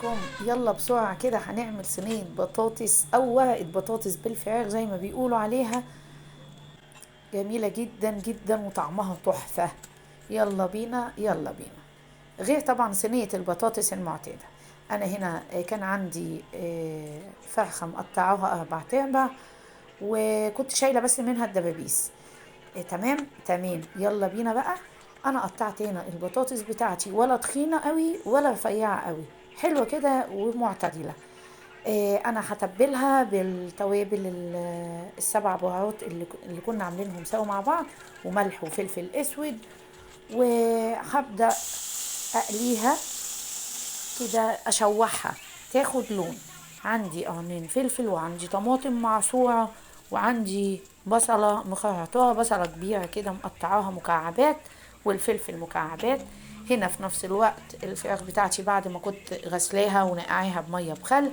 عليكم. يلا بسرعة كده هنعمل صينية بطاطس او ورقة بطاطس بالفراخ زي ما بيقولوا عليها. جميلة جدا جدا وطعمها تحفة. يلا بينا يلا بينا. غير طبعا صينية البطاطس المعتادة. انا هنا كان عندي فرخة مقطعاها 4 ارباع، وكنت شايلة بس منها الدبابيس. تمام تمام. يلا بينا بقى. انا قطعت هنا البطاطس بتاعتي ولا تخينة قوي ولا رفيعة قوي، حلوة كده ومعتدلة. انا هتبلها بالتوابل السبع بهارات اللي كنا عاملينهم سوا مع بعض، وملح وفلفل اسود. وهبدأ اقليها كده، اشوحها تاخد لون. عندي قرنين فلفل، وعندي طماطم معصورة، وعندي بصلة مخرطاها، بصلة كبيرة كده مقطعاها مكعبات، والفلفل مكعبات. هنا في نفس الوقت الفراخ بتاعتي بعد ما كنت غسلاها ونقعيها بمية بخل،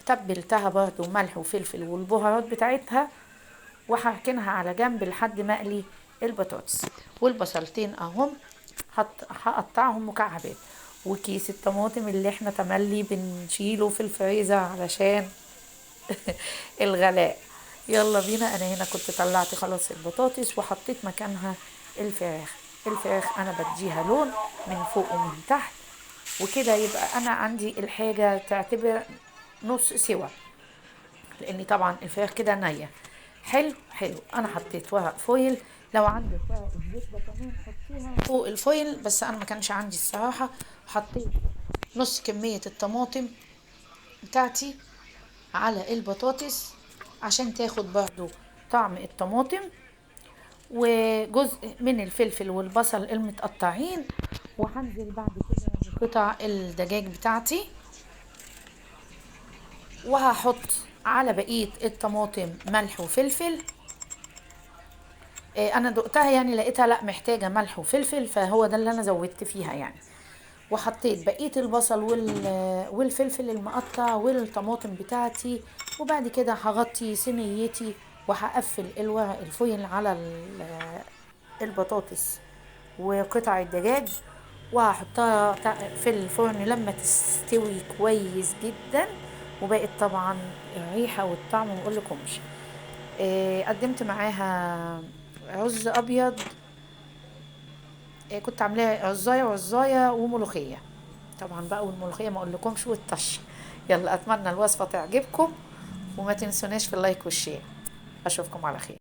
تبلتها برضو ملح وفلفل والبهارات بتاعتها، وهركنها على جنب لحد ما اقلي البطاطس. والبصلتين اهم هقطعهم مكعبات. وكيس الطماطم اللي احنا تملي بنشيله في الفريزر علشان الغلاء. يلا بينا. انا هنا كنت طلعت خلاص البطاطس وحطيت مكانها الفراخ. الفراخ انا بديها لون من فوق ومن تحت، وكده يبقى انا عندي الحاجة تعتبر نص سوا، لاني طبعا الفراخ كده نية. حلو حلو. انا حطيت ورق فويل، لو عندك ورق الزبدة كمان حطيها فوق الفويل، بس انا ما كانش عندي الصراحة. حطيت نص كمية الطماطم بتاعتي على البطاطس عشان تاخد برضو طعم الطماطم، وجزء من الفلفل والبصل المتقطعين. وهنزل بعد كده بقطع الدجاج بتاعتي، وهحط على بقية الطماطم ملح وفلفل. انا دقتها يعني لقيتها لا محتاجة ملح وفلفل، فهو ده اللي انا زودت فيها يعني. وحطيت بقية البصل والفلفل المقطع والطماطم بتاعتي. وبعد كده هغطي صينيتي، وهقفل الورق الفويل على البطاطس وقطع الدجاج، وهحطها في الفرن لما تستوي كويس جدا. وبقت طبعا الريحة والطعم مقولكمش. قدمت معاها رز ابيض. كنت عاملاه عزايه وعزايه وملوخيه طبعا بقى، والملوخيه ما اقولكمش والطش. يلا اتمنى الوصفه تعجبكم، وما تنسوناش في اللايك والشير. اشوفكم على خير.